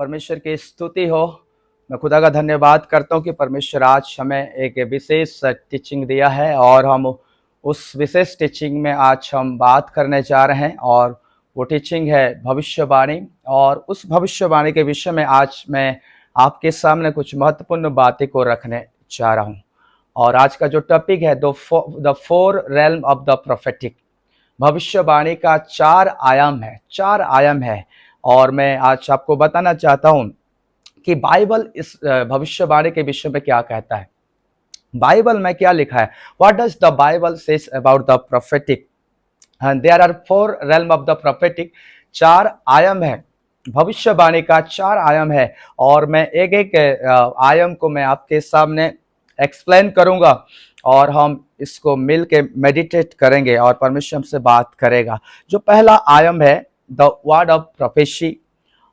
परमेश्वर की स्तुति हो। मैं खुदा का धन्यवाद करता हूँ कि परमेश्वर आज हमें एक विशेष टीचिंग दिया है और हम उस विशेष टीचिंग में आज हम बात करने जा रहे हैं और वो टीचिंग है भविष्यवाणी। और उस भविष्यवाणी के विषय में आज मैं आपके सामने कुछ महत्वपूर्ण बातें को रखने जा रहा हूँ। और आज का जो टॉपिक है the four realm of the prophetic. भविष्यवाणी का चार आयाम है। और मैं आज आपको बताना चाहता हूं कि बाइबल इस भविष्यवाणी के विषय में क्या कहता है, बाइबल में क्या लिखा है। What does the Bible says about the prophetic. There are four realm of the prophetic. चार आयाम है, भविष्यवाणी का चार आयाम है। और मैं एक एक आयाम को मैं आपके सामने एक्सप्लेन करूंगा और हम इसको मिल के मेडिटेट करेंगे और परमेश्वर हमसे बात करेगा। जो पहला आयाम है द वर्ड ऑफ प्रोफेसी,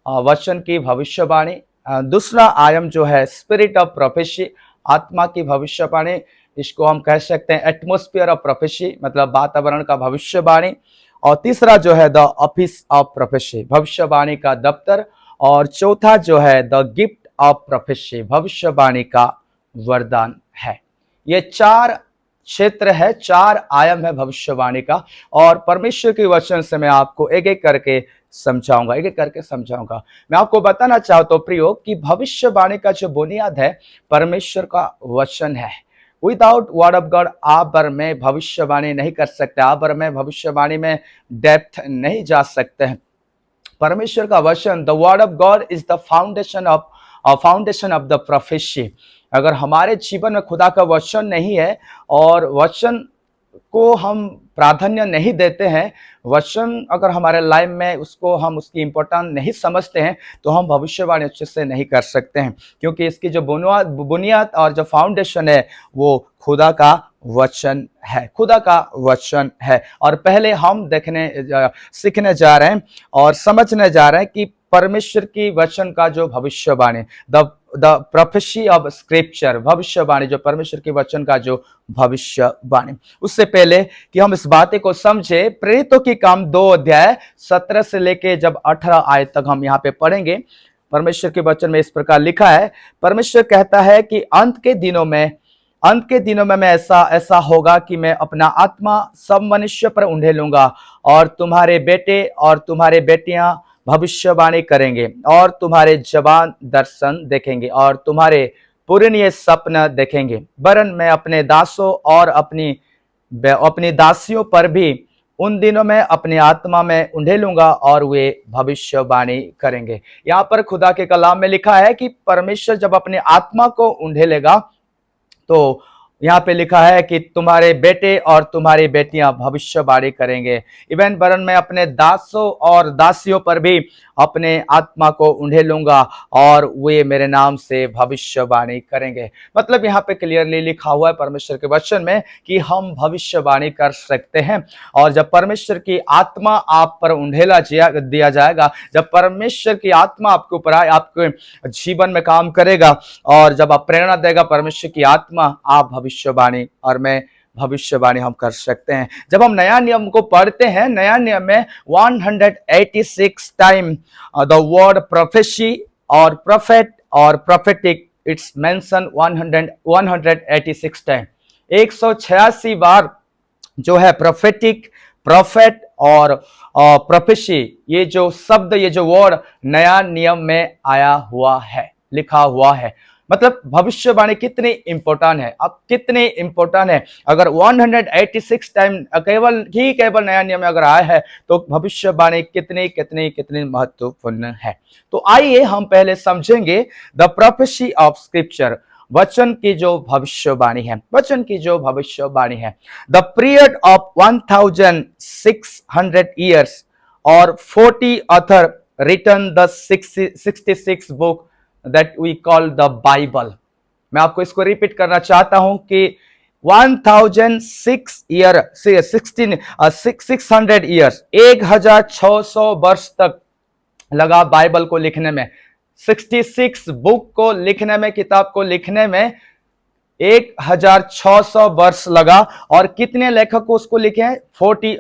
वचन की भविष्यवाणी। दूसरा आयाम जो है स्पिरिट ऑफ प्रोफेसी, आत्मा की भविष्यवाणी। इसको हम कह सकते हैं एटमॉस्फेयर ऑफ प्रोफेसी, मतलब वातावरण का भविष्यवाणी। और तीसरा जो है द ऑफिस ऑफ प्रोफेसी, भविष्यवाणी का दफ्तर। और चौथा जो है द गिफ्ट ऑफ प्रोफेसी, भविष्यवाणी का वरदान है। ये चार क्षेत्र है, चार आयाम है भविष्यवाणी का। और परमेश्वर के वचन से मैं आपको एक एक करके समझाऊंगा। मैं आपको बताना चाहता हूं प्रियो कि भविष्यवाणी का जो बुनियाद है परमेश्वर का वचन है। विदाउट वर्ड ऑफ गॉड आप और मैं भविष्यवाणी नहीं कर सकते, आप और मैं भविष्यवाणी में डेप्थ नहीं जा सकते हैं। परमेश्वर का वचन, the word of God is the foundation of the prophecy. अगर हमारे जीवन में खुदा का वचन नहीं है और वचन को हम प्राधान्य नहीं देते हैं, वचन अगर हमारे लाइफ में उसको हम उसकी इम्पोर्टेंस नहीं समझते हैं, तो हम भविष्यवाणी अच्छे से नहीं कर सकते हैं। क्योंकि इसकी जो बुनियाद और जो फाउंडेशन है वो खुदा का वचन है। और पहले हम सीखने जा रहे हैं और समझने जा रहे हैं कि परमेश्वर की वचन का जो भविष्यवाणी, द प्रोफेसी ऑफ स्क्रिप्चर, भविष्यवाणी, जो परमेश्वर के वचन का जो भविष्यवाणी। उससे पहले कि हम इस बातें को समझे, प्रेरितों की काम 2 अध्याय 17 से लेके जब 18 आयत तक हम यहाँ पे पढ़ेंगे। परमेश्वर के वचन में इस प्रकार लिखा है, परमेश्वर कहता है कि अंत के दिनों में मैं ऐसा होगा कि मैं अपना आत्मा सब मनुष्य पर उंडेलूंगा और तुम्हारे बेटे और तुम्हारे बेटियां भविष्यवाणी करेंगे और तुम्हारे जवान दर्शन देखेंगे और तुम्हारे पुरनिये सपना देखेंगे। वरन मैं अपने दासों और अपनी दासियों पर भी उन दिनों में अपनी आत्मा में उंडेलूंगा और वे भविष्यवाणी करेंगे। यहाँ पर खुदा के कलाम में लिखा है कि परमेश्वर जब अपनी आत्मा को उंडेलेगा तो यहाँ पे लिखा है कि तुम्हारे बेटे और तुम्हारी बेटियां भविष्यवाणी करेंगे। इवन वरन मैं अपने दासों और दासियों पर भी अपने आत्मा को उंडेलूंगा और वे मेरे नाम से भविष्यवाणी करेंगे। मतलब यहाँ पे क्लियरली लिखा हुआ है परमेश्वर के वचन में कि हम भविष्यवाणी कर सकते हैं। और जब परमेश्वर की आत्मा आप पर उंडेला दिया जाएगा, जब परमेश्वर की आत्मा आपके ऊपर आए, आपके जीवन में काम करेगा और जब आप प्रेरणा देगा परमेश्वर की आत्मा, आप भविष्यवाणी और मैं भविष्यवाणी हम कर सकते हैं। जब हम नया नियम को पढ़ते हैं, नया नियम में 186 टाइम द वर्ड प्रोफेसी और प्रोफेट और प्रोफेटिक इट्स मेंशन 186 टाइम। 186 बार जो है प्रोफेटिक, प्रोफेट और प्रोफेसी, ये जो शब्द, ये जो वर्ड नया नियम में आया हुआ है, लिखा हुआ है। मतलब भविष्यवाणी कितनी इंपॉर्टेंट है, अब कितनी इंपॉर्टेंट है। अगर 186 टाइम केवल नया नियम में अगर आया है तो भविष्यवाणी कितनी महत्वपूर्ण है। तो आइए हम पहले समझेंगे द प्रोफेसी ऑफ स्क्रिप्चर, वचन की जो भविष्यवाणी है। द पीरियड ऑफ 1600 ईयर्स और 40 author written the 66 book that we call the Bible। मैं आपको इसको रिपीट करना चाहता हूं कि 1600 ईयर्स, 1600 वर्ष तक लगा बाइबल को लिखने में, 66 बुक को लिखने में, किताब को लिखने में 1600 वर्ष लगा। और कितने लेखक को उसको लिखे हैं? 40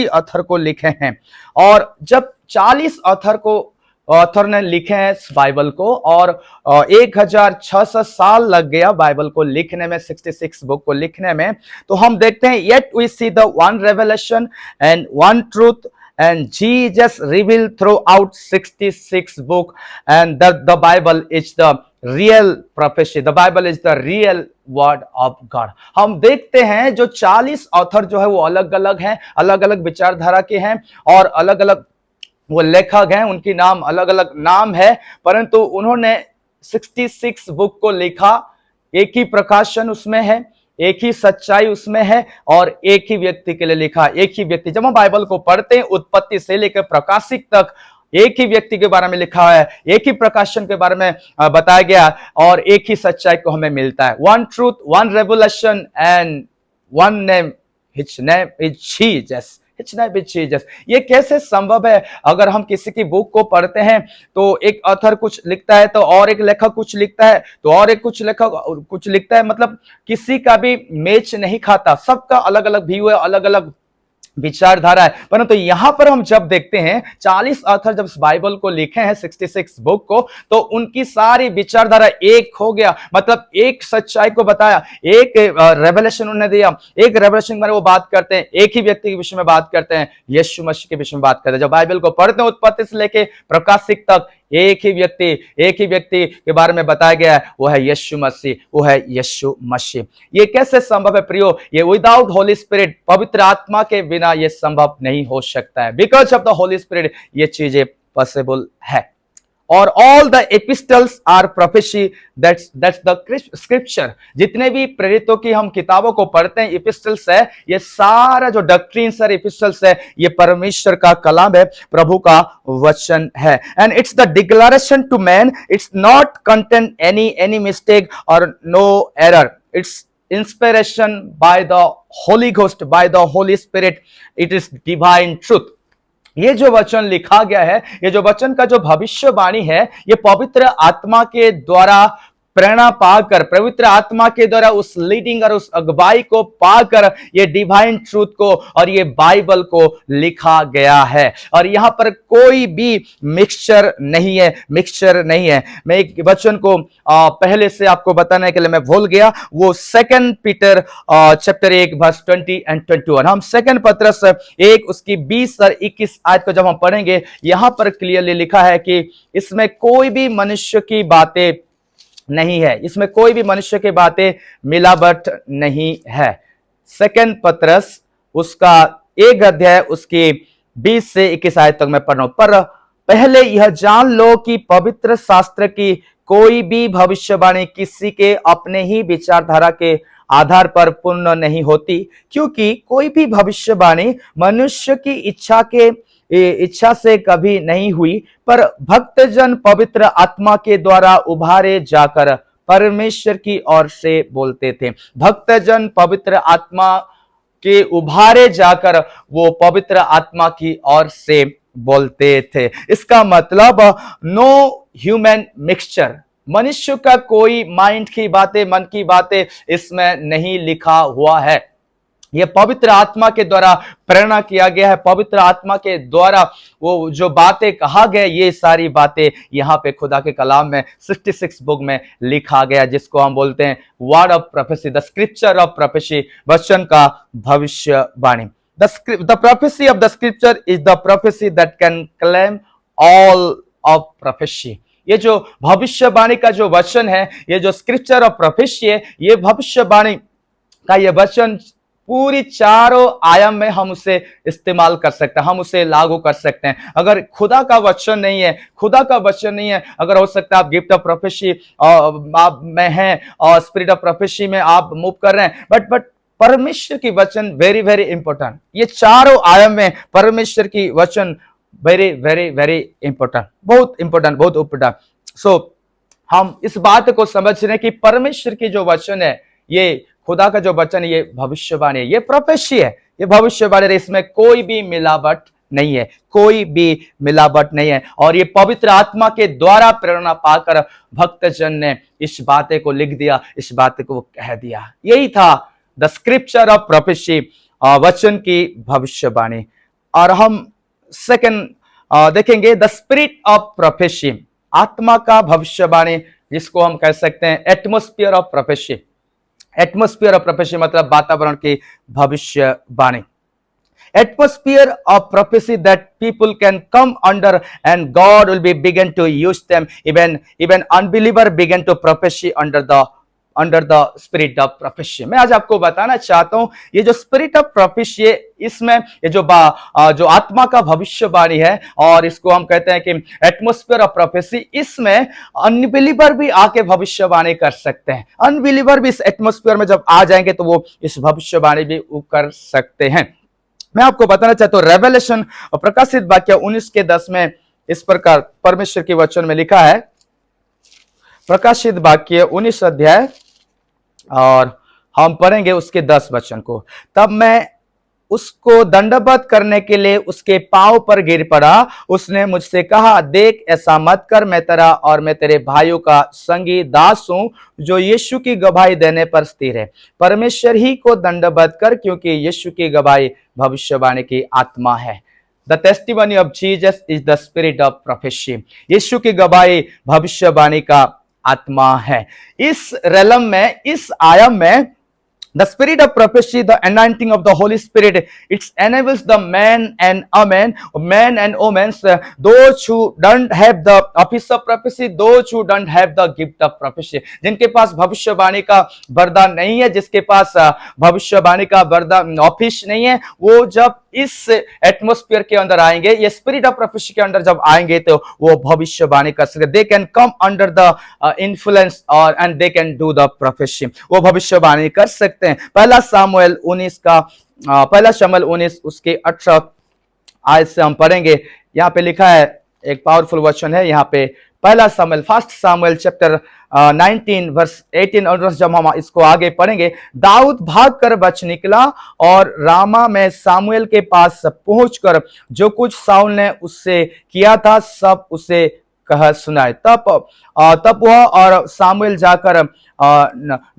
ऑथर को लिखे हैं। और जब 40 ऑथर को ऑथर ने लिखे हैं इस बाइबल को, और 1600 साल लग गया बाइबल को लिखने में, 66 बुक को लिखने में। तो हम देखते हैं, yet we see the one revelation and one truth and Jesus revealed throughout 66 book, and the Bible is the real prophecy, the Bible is the real word of God। हम देखते हैं जो 40 ऑथर जो है वो अलग अलग हैं, अलग अलग विचारधारा के हैं, और अलग अलग वो लेखक हैं, उनकी नाम अलग अलग नाम है, परंतु उन्होंने 66 बुक को लिखा। एक ही प्रकाशन उसमें है, एक ही सच्चाई उसमें है, और एक ही व्यक्ति के लिए लिखा, एक ही व्यक्ति। जब हम बाइबल को पढ़ते हैं, उत्पत्ति से लेकर प्रकाशिक तक एक ही व्यक्ति के बारे में लिखा है, एक ही प्रकाशन के बारे में बताया गया, और एक ही सच्चाई को हमें मिलता है। One truth, one revelation and one name, hitch name is Jesus, hitch name is Jesus. ये कैसे संभव है? अगर हम किसी की बुक को पढ़ते हैं तो एक ऑथर कुछ लिखता है, तो और एक लेखक कुछ लिखता है, तो और एक कुछ लेखक कुछ लिखता है, मतलब किसी का भी मैच नहीं खाता, सबका अलग अलग व्यू है, अलग अलग विचारधारा है। परंतु यहां पर हम जब देखते हैं 40 ऑथर जब इस बाइबल को लिखे हैं, 66 बुक को, तो उनकी सारी विचारधारा एक हो गया, मतलब एक सच्चाई को बताया, एक रेवलेशन उन्होंने दिया, एक रेवलेशन में वो बात करते हैं, एक ही व्यक्ति के विषय में बात करते हैं, यीशु मसीह के विषय में बात करते हैं। जब बाइबल को पढ़ते हैं उत्पत्ति से लेके प्रकाशिक तक एक ही व्यक्ति के बारे में बताया गया है, वो है यीशु मसीह, वो है यीशु मसीह। ये कैसे संभव है प्रियो? ये विदाउट होली स्पिरिट, पवित्र आत्मा के बिना ये संभव नहीं हो सकता है। Because of the Holy Spirit ये चीजें पॉसिबल है। और all the epistles are prophecy, that's the scripture. जितने भी प्रेरितों की हम किताबों को पढ़ते हैं, एपिस्टल्स है, ये सारा जो डॉक्ट्रिन्स है, एपिस्टल्स है, ये परमेश्वर का कलाम है, प्रभु का वचन है। And it's the declaration to man, it's not contain any mistake और no error. It's inspiration by the Holy Ghost, by the Holy Spirit, it is divine truth. ये जो वचन लिखा गया है, ये जो वचन का जो भविष्यवाणी है, ये पवित्र आत्मा के द्वारा प्रेरणा पाकर, पवित्र आत्मा के द्वारा उस लीडिंग और उस अगुवाई को पाकर ये डिवाइन ट्रूथ को और ये बाइबल को लिखा गया है। और यहां पर कोई भी मिक्सचर नहीं है। मैं एक वचन को पहले से आपको बताने के लिए मैं भूल गया, वो 2 पीटर चैप्टर 1 वर्स 20 एंड 21। हम 2 पत्रस 1 उसकी 20 और 21 आयत को जब हम पढ़ेंगे, यहां पर क्लियरली लिखा है कि इसमें कोई भी मनुष्य की बातें नहीं है, इसमें कोई भी मनुष्य की बातें मिलावट नहीं है। 2 पत्रस उसका 1 अध्याय उसकी 20 से 21 आयत तक मैं पढ़ रहा हूं। पर पहले यह जान लो कि पवित्र शास्त्र की कोई भी भविष्यवाणी किसी के अपने ही विचारधारा के आधार पर पूर्ण नहीं होती, क्योंकि कोई भी भविष्यवाणी मनुष्य की इच्छा से कभी नहीं हुई, पर भक्तजन पवित्र आत्मा के द्वारा उभारे जाकर परमेश्वर की ओर से बोलते थे। भक्तजन पवित्र आत्मा के उभारे जाकर वो पवित्र आत्मा की ओर से बोलते थे। इसका मतलब नो ह्यूमन मिक्सचर, मनुष्य का कोई माइंड की बातें, मन की बातें इसमें नहीं लिखा हुआ है। यह पवित्र आत्मा के द्वारा प्रेरणा किया गया है, पवित्र आत्मा के द्वारा वो जो बातें कहा गया, ये सारी बातें यहाँ पे खुदा के कलाम में 66 बुक में लिखा गया, जिसको हम बोलते हैं word of prophecy, the scripture of prophecy, वचन का भविष्यवाणी। The prophecy of the scripture is the prophecy that can claim all of prophecy। ये जो भविष्यवाणी का जो वचन है, ये जो स्क्रिप्चर ऑफ प्रोफेसी है, ये भविष्यवाणी का ये वचन पूरी चारों आयाम में हम उसे इस्तेमाल कर सकते हैं, हम उसे लागू कर सकते हैं। अगर खुदा का वचन नहीं है, अगर हो सकता है आप गिफ्ट ऑफ प्रोफेसी आप में हैं और स्पिरिट ऑफ प्रोफेसी में आप मूव कर रहे हैं, बट परमेश्वर की वचन वेरी वेरी इंपॉर्टेंट। ये चारों आयाम में परमेश्वर की वचन वेरी वेरी वेरी इंपॉर्टेंट, बहुत इंपॉर्टेंट। सो हम इस बात को समझ रहे हैं कि परमेश्वर की जो वचन है, ये खुदा का जो वचन, ये भविष्यवाणी है, ये प्रोफेसी है, ये भविष्यवाणी है, इसमें कोई भी मिलावट नहीं है। और ये पवित्र आत्मा के द्वारा प्रेरणा पाकर भक्तजन ने इस बातें को लिख दिया, इस बातें को कह दिया। यही था द स्क्रिप्चर ऑफ प्रोफेसी, वचन की भविष्यवाणी। और हम 2 देखेंगे द स्पिरिट ऑफ प्रोफेसी, आत्मा का भविष्यवाणी, जिसको हम कह सकते हैं atmosphere of prophecy. Atmosphere of prophecy मतलब वातावरण की भविष्यवाणी। Atmosphere of prophecy that people can come under, and God will be begin to use them. Even unbeliever begin to prophesy under the spirit of prophecy। मैं आज आपको बताना चाहता हूं ये जो स्पिरिट ऑफ प्रोफेसी, इसमें ये जो आत्मा का भविष्यवाणी है, और इसको हम कहते हैं कि एटमोस्फियर ऑफ प्रोफेसी, इसमें अनबिलीवर भी आके भविष्यवाणी कर सकते हैं। अनबिलीवर भी इस एटमोस्फियर में जब आ जाएंगे तो वो इस भविष्यवाणी भी कर सकते हैं। मैं आपको बताना चाहता हूं रेवलेशन और प्रकाशित वाक्य 19:10 में इस प्रकार परमेश्वर के वचन में लिखा है। प्रकाशित वाक्य 19 अध्याय, और हम पढ़ेंगे उसके 10 वचन को। तब मैं उसको दंडवत करने के लिए उसके पांव पर गिर पड़ा। उसने मुझसे कहा, देख ऐसा मत कर, मैं तेरा और मैं तेरे भाइयों का संगी दास हूं जो यीशु की गवाही देने पर स्थिर है। परमेश्वर ही को दंडवत कर, क्योंकि यीशु की गवाही भविष्यवाणी की आत्मा है। The testimony of Jesus is the spirit of prophecy. यीशु की गवाही भविष्यवाणी का आत्मा है। इस रेलम में, इस आयाम में, the spirit of prophecy, the anointing of the Holy Spirit, it enables the men and women, those who don't have the office of prophecy, those who don't have the gift of prophecy, जिनके पास भविष्यवाणी का वरदान नहीं है, जिसके पास भविष्यवाणी का वरदान ऑफिस नहीं है, वो जब इस एटमोस्फियर के अंदर आएंगे, ये स्पिरिट ऑफ प्रोफेसी के अंदर जब आएंगे, तो वो भविष्यवाणी कर सकते। They can come under the influence और and they can do the prophecy, वो भविष्यवाणी कर सकते हैं। पहला शमूएल 19 उसके 18 आयत से हम पढ़ेंगे। यहाँ पे लिखा है, एक पावरफुल वचन है यहाँ पे। पहला शमूएल, फर्स्ट शमूएल चैप्टर 19 वर्स 18 और जब हम इसको आगे पढ़ेंगे, दाऊद भागकर बच निकला और रामा में सामुएल के पास पहुंचकर जो कुछ शाऊल ने उससे किया था सब उसे कह सुनाए। तब वह और सामुएल जाकर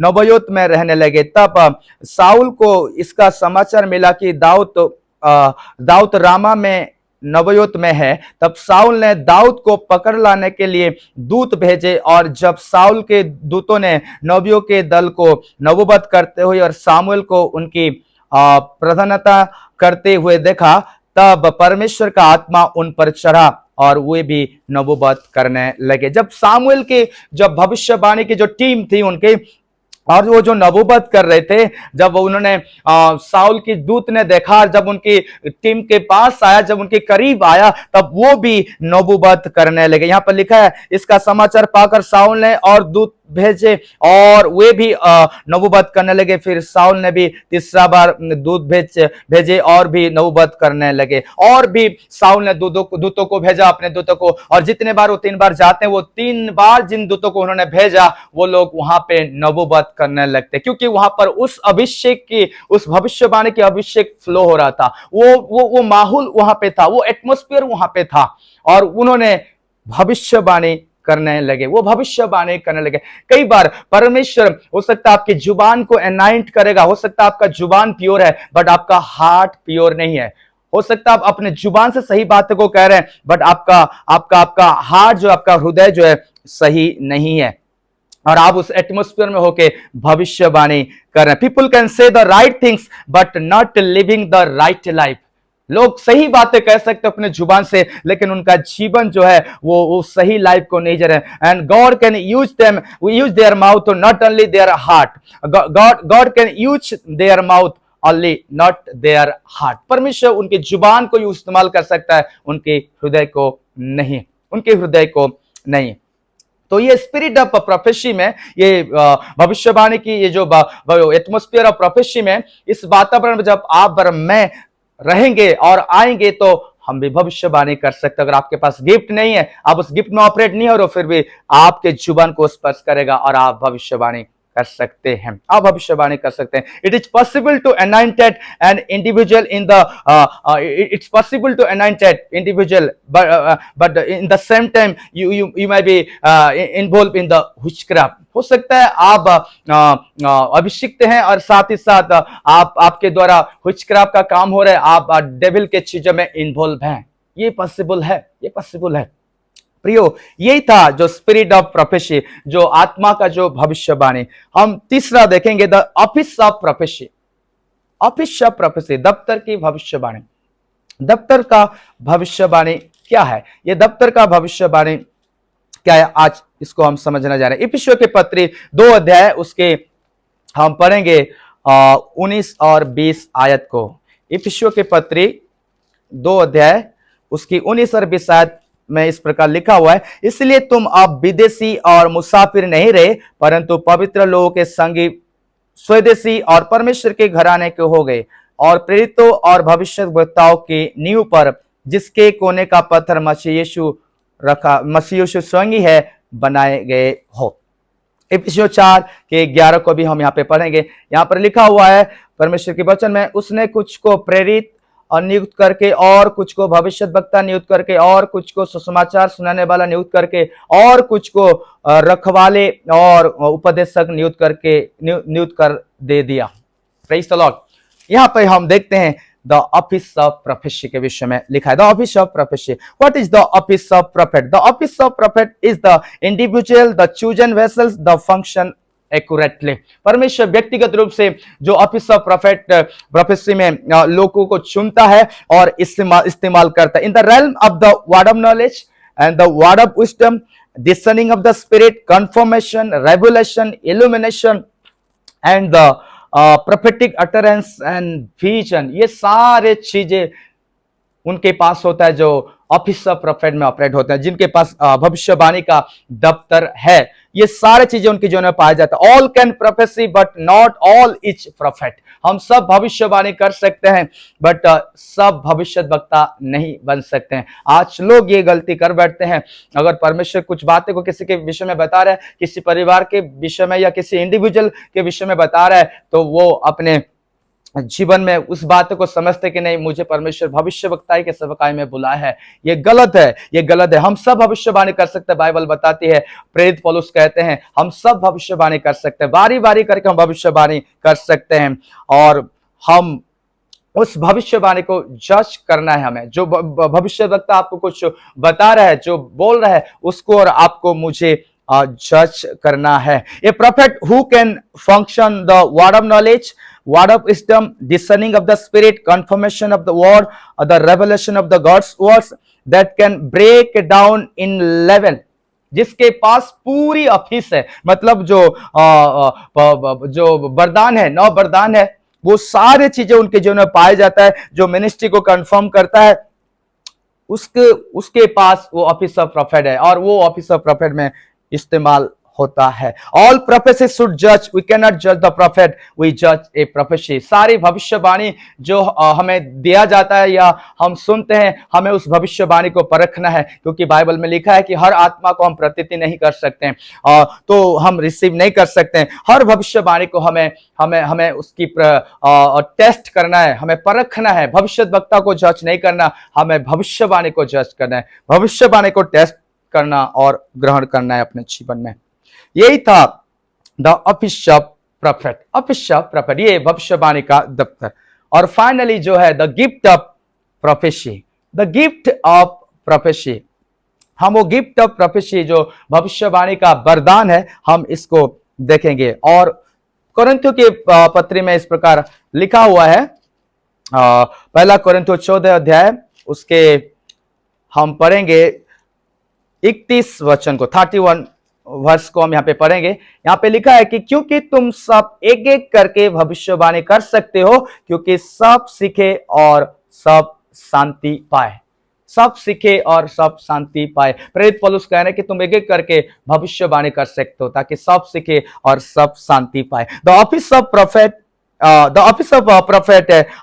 नबयोत में रहने लगे। तब शाऊल को इसका समाचार मिला कि दाऊद रामा में नबयोत में है। तब शाऊल ने दाऊद को पकड़ लाने के लिए दूत भेजे, और जब शाऊल के दूतों ने नबियों के दल को नबूवत करते हुए और सामुएल को उनकी प्रधानता करते हुए देखा, तब परमेश्वर का आत्मा उन पर चढ़ा और वे भी नबूवत करने लगे। जब सामुएल की जब भविष्यवाणी की जो टीम थी उनके, और वो जो नबूवत कर रहे थे, जब उन्होंने शाऊल की दूत ने देखा, जब उनकी टीम के पास आया, जब उनके करीब आया, तब वो भी नबूवत करने लगे। यहाँ पर लिखा है, इसका समाचार पाकर शाऊल ने और दूत भेजे और वे भी नबूवत करने लगे। फिर शाऊल ने भी तीसरा बार दूत भेजे और भी नबूवत करने लगे। और भी शाऊल ने दूतों को भेजा, अपने दूतों को, और जितने बार वो 3 बार जाते हैं, वो 3 बार जिन दूतों को उन्होंने भेजा, वो लोग वहां पे नबूवत करने लगते, क्योंकि वहां पर उस अभिषेक की, उस भविष्यवाणी की अभिषेक फ्लो हो रहा था। वो माहौल वहां पे था, वो एटमोस्फियर वहां पे था, और उन्होंने भविष्यवाणी करने लगे, वो भविष्यवाणी करने लगे। कई बार परमेश्वर हो सकता है आपकी जुबान को एनाइंट करेगा, हो सकता है आपका जुबान प्योर है बट आपका हार्ट प्योर नहीं है। हो सकता है आप अपने जुबान से सही बातों को कह रहे हैं बट आपका हार्ट जो, आपका हृदय जो है सही नहीं है, और आप उस एटमोस्फियर में होके भविष्यवाणी कर रहे हैं। People can say the right things but not living the right life. लोग सही बातें कह सकते अपने जुबान से, लेकिन उनका जीवन जो है वो सही लाइफ को नहीं जी रहे। And God can use them, use their mouth not only their heart. God can use their mouth only not their heart. परमेश्वर उनकी जुबान को इस्तेमाल कर सकता है, उनके हृदय को नहीं, उनके हृदय को नहीं। तो ये स्पिरिट ऑफ प्रोफेसी में, ये भविष्यवाणी की ये जो एटमोस्फियर ऑफ प्रोफेसी में, इस वातावरण में जब आप और मैं रहेंगे और आएंगे तो हम भी भविष्यवाणी कर सकते हैं। अगर आपके पास गिफ्ट नहीं है, आप उस गिफ्ट में ऑपरेट नहीं हो रहे, फिर भी आपके जुबान को स्पर्श करेगा और आप भविष्यवाणी कर सकते हैं, आप भविष्यवाणी कर सकते हैं। It is possible to anointed an individual in the it's possible to anointed individual but in the same time you may be involve in the witchcraft. हो सकता है आप अभिषिक्त हैं और साथ ही साथ आपके द्वारा विचक्राफ्ट का काम हो रहा है, आप डेविल के चीजों में इन्वॉल्व हैं। ये पॉसिबल है, ये पॉसिबल है। प्रियो, यही था जो स्पिरिट ऑफ प्रोफेसी, जो आत्मा का जो भविष्यवाणी। हम तीसरा देखेंगे, the office of prophecy. Office of prophecy, दफ्तर की भविष्यवाणी। दफ्तर का भविष्यवाणी क्या है? ये दफ्तर का भविष्यवाणी क्या है, आज इसको हम समझना जा रहे हैं। इफिसियों के पत्री 2 अध्याय, उसके हम पढ़ेंगे 19 और 20 आयत को। इफिसियों के पत्री 2 अध्याय, उसकी 19 और 20 आयत में इस प्रकार लिखा हुआ है, इसलिए तुम अब विदेशी और मुसाफिर नहीं रहे, परंतु पवित्र लोगों के संगी, स्वदेशी और परमेश्वर के घराने के हो गए, और प्रेरितों और भविष्यद्वक्ताओं की नींव पर, जिसके कोने का पत्थर मसीह यीशु स्वयं ही है, बनाए गए हो। इफिसियों 4 के 11 को भी हम यहाँ पे पढ़ेंगे। यहाँ पर लिखा हुआ है परमेश्वर के वचन में, उसने कुछ को प्रेरित नियुक्त करके, और कुछ को भविष्यद्वक्ता नियुक्त करके, और कुछ को सुसमाचार सुनाने वाला नियुक्त करके, और कुछ को रखवाले और उपदेशक नियुक्त कर दे दिया। Praise the Lord. यहाँ पे हम देखते हैं द ऑफिस ऑफ प्रोफेसी के विषय में लिखा है। The office of prophecy, what is the office of prophet? The office of prophet is the individual, the chosen vessels, the function accurately. परमेश्वर व्यक्तिगत रूप से जो ऑफिस ऑफ प्रोफेसी में लोगों को चुनता है और इस्तेमाल करता है। In the realm of the word of knowledge and the word of wisdom, discerning of the spirit, confirmation, revelation, illumination and the prophetic utterance and vision, ये सारे चीजें उनके पास होता है जो ऑफिस ऑफ प्रोफेट में ऑपरेट होते हैं, जिनके पास भविष्यवाणी का दफ्तर है। ये सारे चीजें उनके जीवन में पाया जाता है। All can prophecy but not all is prophet. हम सब भविष्यवाणी कर सकते हैं, बट सब भविष्यद्वक्ता नहीं बन सकते हैं। आज लोग ये गलती कर बैठते हैं, अगर परमेश्वर कुछ बातें को किसी के विषय में बता रहा है, किसी परिवार के विषय में या किसी इंडिविजुअल के विषय में बता रहा है, तो वो अपने जीवन में उस बात को समझते कि नहीं, मुझे परमेश्वर भविष्यवक्ताई के सेवकाई में बुलाया है। ये गलत है, ये गलत है। हम सब भविष्यवाणी कर सकते हैं, बाइबल बताती है, प्रेरित पौलुस कहते हैं हम सब भविष्यवाणी कर सकते हैं, बारी बारी करके हम भविष्यवाणी कर सकते हैं, और हम उस भविष्यवाणी को जज करना है हमें। जो भविष्यवक्ता आपको कुछ बता रहा है, जो बोल रहा है, उसको और आपको मुझे जज करना है। A prophet who can function the word of knowledge, word of wisdom, discerning of the spirit, confirmation of the word, or the revelation of the God's words, that can break down in level, जिसके पास पूरी office है, मतलब जो वरदान है, 9 वरदान है, वो सारे चीजें उनके जीवन में पाया जाता है। जो मिनिस्ट्री को कंफर्म करता है, उसके पास वो ऑफिस ऑफ प्रोफेट है, और वो ऑफिस ऑफ प्रोफेट में इस्तेमाल होता है। ऑल प्रोफेसी शुड जज, वी कैन नॉट जज द प्रोफेट, वी जज ए प्रोफेसी। सारी भविष्यवाणी जो हमें दिया जाता है या हम सुनते हैं, हमें उस भविष्यवाणी को परखना है, क्योंकि बाइबल में लिखा है कि हर आत्मा को हम प्रतीति नहीं कर सकते हैं, तो हम रिसीव नहीं कर सकते हैं। हर भविष्यवाणी को हमें उसकी टेस्ट करना है, हमें परखना है। भविष्यद्वक्ता को जज नहीं करना, हमें भविष्यवाणी को जज करना है, भविष्यवाणी को टेस्ट करना और ग्रहण करना है अपने जीवन में। यही था the office of prophet. Office of prophet, ये भविष्यवाणी का दफ्तर। और फाइनली जो है the gift of prophecy. The gift of prophecy, हम वो गिफ्ट ऑफ प्रोफेसी जो भविष्यवाणी का वरदान है, हम इसको देखेंगे। और कोरिन्थियों के पत्री में इस प्रकार लिखा हुआ है, पहला कोरिन्थियों 14 अध्याय, उसके हम पढ़ेंगे 31 वचन को, 31 वर्ष को हम यहाँ पे पढ़ेंगे। यहाँ पे लिखा है कि क्योंकि तुम सब एक एक करके भविष्यवाणी कर सकते हो, क्योंकि सब सीखे और सब शांति पाए। सब सीखे और सब शांति पाए। प्रेरित पौलुस कह रहे हैं कि तुम एक एक करके भविष्यवाणी कर सकते हो, ताकि सब सीखे और सब शांति पाए। The office of prophet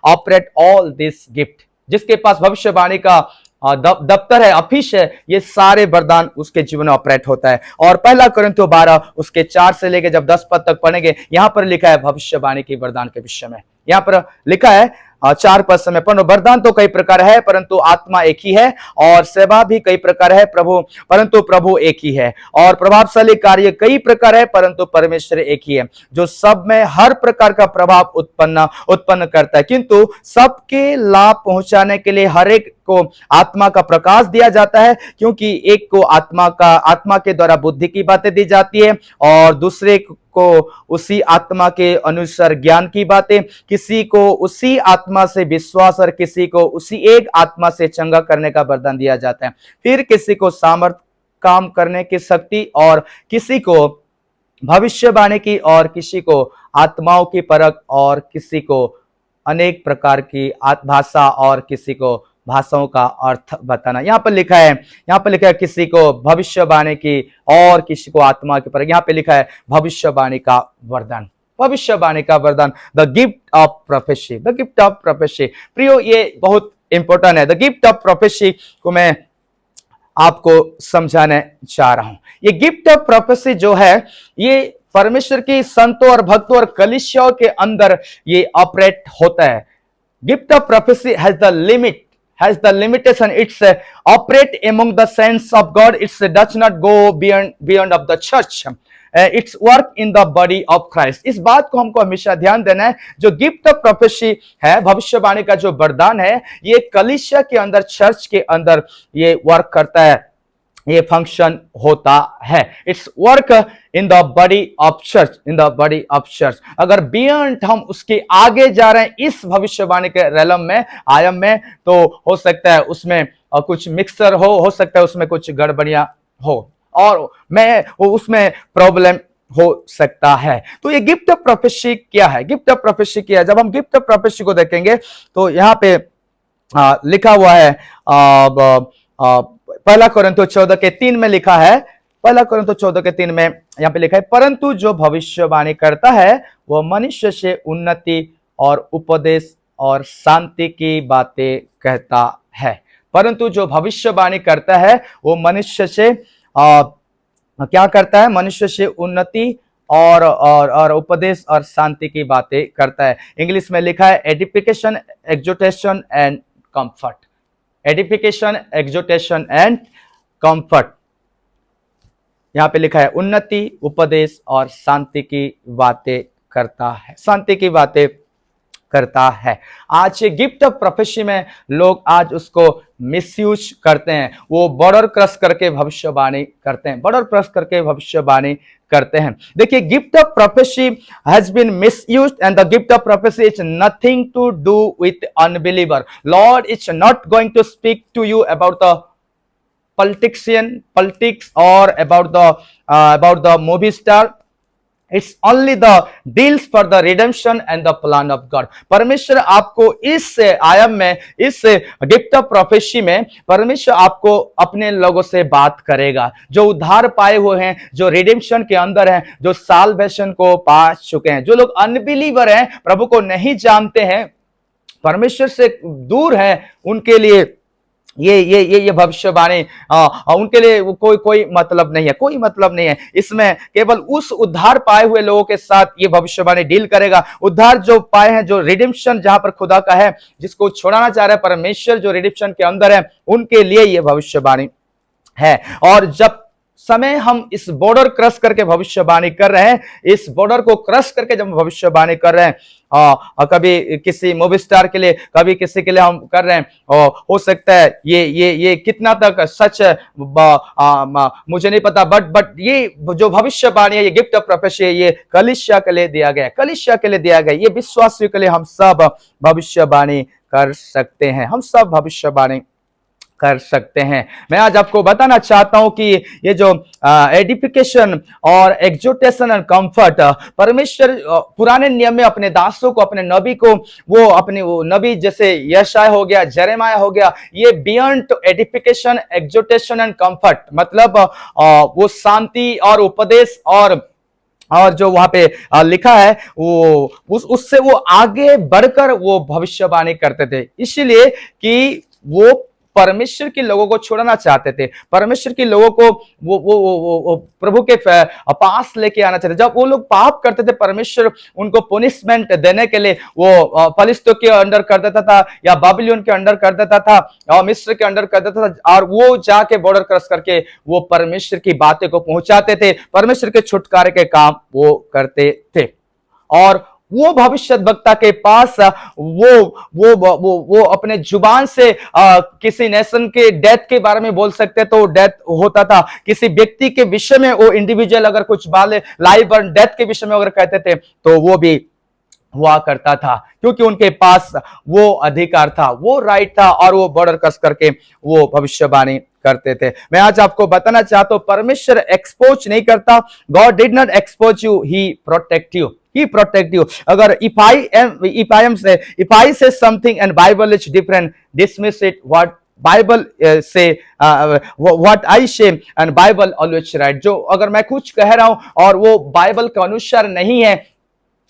operate all this gift. जिसके पास भविष्यवाणी का दफ्तर है, ऑफिस है, ये सारे वरदान उसके जीवन में ऑपरेट होता है। और पहला कोरिन्थियों 12 उसके 4 से लेकर जब 10 पद तक पढ़ेंगे, यहां पर लिखा है भविष्यवाणी के वरदान के विषय में। यहां पर लिखा है 4 पद से मैं पढ़ूं। वरदान तो कई प्रकार है परंतु आत्मा एक ही है, और सेवा भी कई प्रकार है परंतु प्रभु एक ही है, और प्रभावशाली कार्य कई प्रकार है परंतु परमेश्वर एक ही है, जो सब में हर प्रकार का प्रभाव उत्पन्न करता है, किंतु सबके लाभ पहुंचाने के लिए हर एक को आत्मा का प्रकाश दिया जाता है, क्योंकि एक को आत्मा के द्वारा बुद्धि की बातें दी जाती है, और दूसरे को उसी आत्मा के अनुसार ज्ञान की बातें, किसी को उसी आत्मा से विश्वास और किसी को उसी एक आत्मा से चंगा करने का वरदान दिया जाता है। फिर किसी को सामर्थ काम करने की शक्ति, और किसी को भविष्यवाणी की, और किसी को आत्माओं की परख, और किसी को अनेक प्रकार की भाषा, और किसी को भाषाओं का अर्थ बताना। यहाँ पर लिखा है किसी को भविष्यवाणी की और किसी को आत्मा की परख। यहाँ पे लिखा है भविष्यवाणी का वरदान, भविष्यवाणी का वरदान, the gift of prophecy, the gift of prophecy. प्रियो, ये बहुत इंपॉर्टेंट है। द गिफ्ट ऑफ प्रोफेसी को मैं आपको समझाने चाह रहा हूं। ये गिफ्ट ऑफ प्रोफेसी जो है, ये परमेश्वर की संतों और भक्तों और कलीसियाओं के अंदर ये ऑपरेट होता है। Gift of prophecy has the limitation. It's operate among the saints of God. It does not go beyond of the church. It's work in the body of Christ. इस बात को हमको हमेशा ध्यान देना है। जो गिफ्ट ऑफ प्रोफेसी है, भविष्यवाणी का जो वरदान है, ये कलीसिया के अंदर, चर्च के अंदर ये वर्क करता है, ये फंक्शन होता है। It's work in the body of church, in the body of church. अगर बियॉन्ड हम उसके आगे जा रहे हैं इस भविष्यवाणी के रेलम में, आयम में, तो हो सकता है उसमें कुछ मिक्सर हो सकता है उसमें कुछ गड़बड़ियां हो, और उसमें प्रॉब्लम हो सकता है। तो ये गिफ्ट ऑफ प्रोफेसी क्या है? गिफ्ट ऑफ प्रोफेसी क्या है? जब हम गिफ्ट ऑफ प्रोफेसी को देखेंगे तो यहाँ पे लिखा हुआ है, पहला कोरिन्थियों 14:3 में लिखा है, पहला कोरिन्थियों 14:3 में यहाँ पे लिखा है, परंतु जो भविष्यवाणी करता है वह मनुष्य से उन्नति और उपदेश और शांति की बातें कहता है। परंतु जो भविष्यवाणी करता है वो मनुष्य से क्या करता है? मनुष्य से उन्नति और उपदेश और शांति की बातें करता है। इंग्लिश में लिखा है edification, exhortation and comfort. Edification, exhortation and comfort. यहां पे लिखा है उन्नति, उपदेश और शांति की बातें करता है, शांति की बातें करता है। आज ये गिफ्ट ऑफ प्रोफेसी में लोग आज उसको मिसयूज करते हैं। वो बॉर्डर क्रॉस करके भविष्यवाणी करते हैं, बॉर्डर क्रॉस करके भविष्यवाणी करते हैं। देखिए, gift of prophecy has been misused and the gift of prophecy is nothing to do with unbeliever. Lord is not going to speak to you about the politics or about the movie star. It's only the deals for the redemption and the plan of God. परमेश्वर आपको इस आयाम में, इस gift of prophecy में परमेश्वर आपको अपने लोगों से बात करेगा, जो उद्धार पाए हुए हैं, जो रिडेम्पशन के अंदर हैं, जो साल्वेशन को पा चुके हैं। जो लोग अनबिलीवर हैं, प्रभु को नहीं जानते हैं, परमेश्वर से दूर हैं, उनके लिए ये भविष्यवाणी उनके लिए कोई मतलब नहीं है, कोई मतलब नहीं है। इसमें केवल उस उद्धार पाए हुए लोगों के साथ ये भविष्यवाणी डील करेगा। उद्धार जो पाए हैं, जो रिडेम्पशन जहां पर खुदा का है, जिसको छुड़ाना चाह रहे हैं परमेश्वर, जो रिडेम्पशन के अंदर है, उनके लिए ये भविष्यवाणी है। और जब समय हम इस बॉर्डर क्रॉस करके भविष्यवाणी कर रहे हैं, इस बॉर्डर को क्रॉस करके जब भविष्यवाणी कर रहे हैं, कभी किसी मूवी स्टार के लिए, कभी किसी के लिए हम कर रहे हैं, हो सकता है ये कितना तक सच है मुझे नहीं पता, बट ये जो भविष्यवाणी है, ये गिफ्ट ऑफ प्रोफेसी है, ये कलीसिया के लिए दिया गया है, कलीसिया के लिए दिया गया है। ये विश्वासियों के लिए हम सब भविष्यवाणी कर सकते हैं, हम सब भविष्यवाणी कर सकते हैं। मैं आज आपको बताना चाहता हूं कि ये जो एडिफिकेशन और एक्सोर्टेशन एंड कंफर्ट, परमेश्वर पुराने नियम में अपने दासों को, अपने नबी को, वो नबी जैसे यशाया हो गया, जेरेमाया हो गया, ये beyond edification, exhortation and comfort, मतलब वो शांति और उपदेश और जो वहां पे लिखा है, वो उससे वो आगे बढ़कर वो भविष्यवाणी करते थे, इसलिए कि वो परमेश्वर के लोगों को छुड़ाना चाहते थे, परमेश्वर के लोगों को वो प्रभु के पास लेके आना चाहते। जब वो लोग पाप करते थे, परमेश्वर उनको पनिशमेंट देने के लिए वो फलिस्तियों के अंडर कर देता था या बाबिलोन के अंडर कर देता था और मिस्र के अंडर कर देता था, और वो जाके बॉर्डर क्रॉस करके वो परमेश्वर की बातें को पहुंचाते थे, परमेश्वर के छुटकारे के काम वो करते थे। और वो भविष्यद्वक्ता के पास वो अपने जुबान से किसी नेशन के डेथ के बारे में बोल सकते तो डेथ होता था, किसी व्यक्ति के विषय में वो इंडिविजुअल अगर कुछ लाइफ और डेथ के विषय में अगर कहते थे तो वो भी हुआ करता था, क्योंकि उनके पास वो अधिकार था, वो राइट था, और वो बॉर्डर क्रॉस करके वो भविष्यवाणी करते थे। मैं आज आपको बताना चाहता हूं, परमेश्वर एक्सपोज नहीं करता। God did not expose you, he protect you, he protect you. अगर if I say something and Bible is different, dismiss it. What Bible say, what I say and Bible always right. जो अगर मैं कुछ कह रहा हूं और वो बाइबल के अनुसार नहीं है,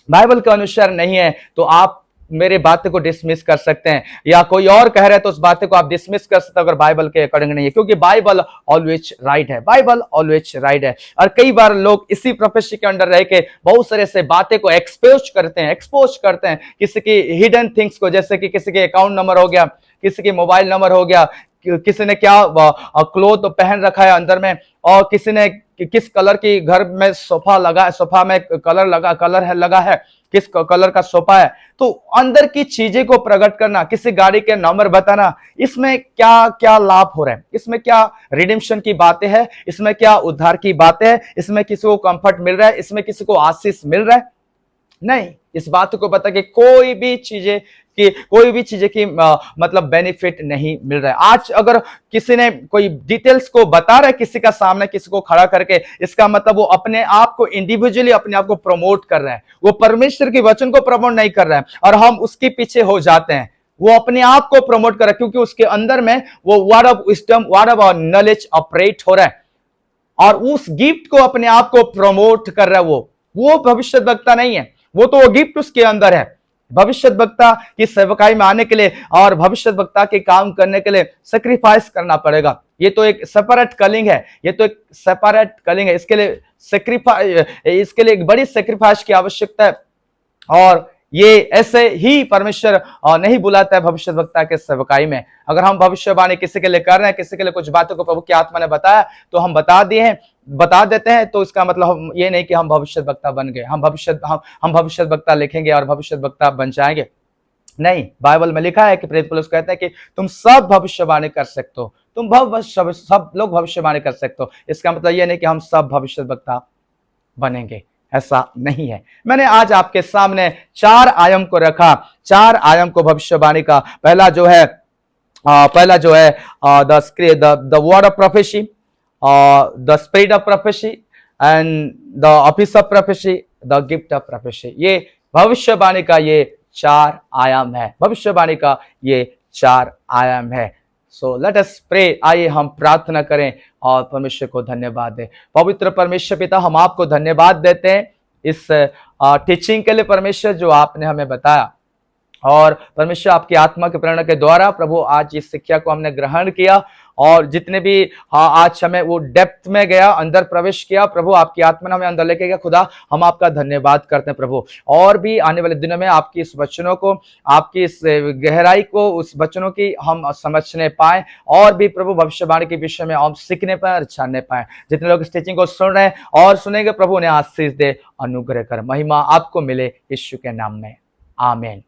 बाइबल के अनुसार नहीं है, तो आप मेरे बातें को डिसमिस कर सकते हैं, या कोई और कह रहे हैं तो उस बातें को आप डिसमिस कर सकते हैं अगर बाइबल के अकॉर्डिंग नहीं है, क्योंकि बाइबल ऑलवेज राइट है, बाइबल ऑलवेज राइट है। और कई बार लोग इसी प्रोफेसी के अंडर रह के बहुत सारे से बातें को एक्सपोज करते हैं किसी की हिडन थिंग्स को, जैसे कि किसी के अकाउंट नंबर हो गया, किसी के मोबाइल नंबर हो गया, किसी ने क्या क्लोथ पहन रखा है अंदर में, और किसी ने किस कलर की घर में सोफा में कलर लगा है, किस कलर का सोफा है। तो अंदर की चीजें को प्रकट करना, किसी गाड़ी के नंबर बताना, इसमें क्या क्या लाभ हो रहा है, इसमें क्या रिडेम्पशन की बातें हैं, इसमें क्या उद्धार की बातें हैं, इसमें किसी को कंफर्ट मिल रहा है, इसमें किसी को आशीष मिल रहा है? नहीं। इस बात को पता कि कोई भी चीजें की मतलब बेनिफिट नहीं मिल रहा है। आज अगर किसी ने कोई डिटेल्स को बता रहा है किसी का सामने, किसी को खड़ा करके, इसका मतलब वो अपने आप को इंडिविजुअली अपने आप को प्रमोट कर रहा है, वो परमेश्वर के वचन को प्रमोट नहीं कर रहा है, और हम उसके पीछे हो जाते हैं। वो अपने आप को प्रमोट कर रहा है क्योंकि उसके अंदर में वो word of wisdom, word of knowledge operate हो रहा है, और उस गिफ्ट को अपने आप को प्रमोट कर रहा है। वो भविष्यद्वक्ता नहीं है, वो तो वो गिफ्ट उसके अंदर है। भविष्यद्वक्ता की सेवकाई में आने के लिए और भविष्यद्वक्ता के काम करने के लिए सैक्रिफाइस करना पड़ेगा। ये तो एक सेपरेट कलिंग है, इसके लिए एक बड़ी सैक्रिफाइस की आवश्यकता है, और ये ऐसे ही परमेश्वर नहीं बुलाता है भविष्यद्वक्ता के सेवकाई में। अगर हम भविष्यवाणी किसी के लिए कर रहे हैं, किसी के लिए कुछ बातों को प्रभु की आत्मा ने बताया तो हम बता देते हैं, तो इसका मतलब ये नहीं कि हम भविष्यद्वक्ता बन गए, हम भविष्यद्वक्ता लिखेंगे और भविष्यद्वक्ता बन जाएंगे। नहीं, बाइबल में लिखा है कि प्रेरित पौलुस कहते हैं कि तुम सब भविष्यवाणी कर सकते हो, सब लोग भविष्यवाणी कर सकते हो। इसका मतलब ये नहीं कि हम सब भविष्यद्वक्ता बनेंगे, ऐसा नहीं है। मैंने आज आपके सामने 4 आयाम को रखा, 4 आयाम को भविष्यवाणी का। पहला जो है the word of prophecy, the spirit of prophecy and the office of prophecy, the gift of prophecy. ये भविष्यवाणी का ये 4 आयाम है, भविष्यवाणी का ये 4 आयाम है। So let us pray. आइए हम प्रार्थना करें और परमेश्वर को धन्यवाद दें। पवित्र परमेश्वर पिता, हम आपको धन्यवाद देते हैं इस टीचिंग के लिए परमेश्वर, जो आपने हमें बताया, और परमेश्वर आपकी आत्मा के प्रेरणा के द्वारा प्रभु आज इस शिक्षा को हमने ग्रहण किया, और जितने भी आज हमें वो डेप्थ में गया, अंदर प्रवेश किया, प्रभु आपकी आत्मा ने हमें अंदर लेके गया। खुदा, हम आपका धन्यवाद करते हैं प्रभु, और भी आने वाले दिनों में आपकी इस वचनों को, आपकी इस गहराई को, उस वचनों की हम समझने पाए, और भी प्रभु भविष्यवाणी के विषय में हम सीखने पाए और जानने पाए। जितने लोग इस टीचिंग को सुन रहे हैं और सुनेंगे, प्रभु उन्हें आशीष दे, अनुग्रह कर, महिमा आपको मिले, यीशु के नाम में, आमीन।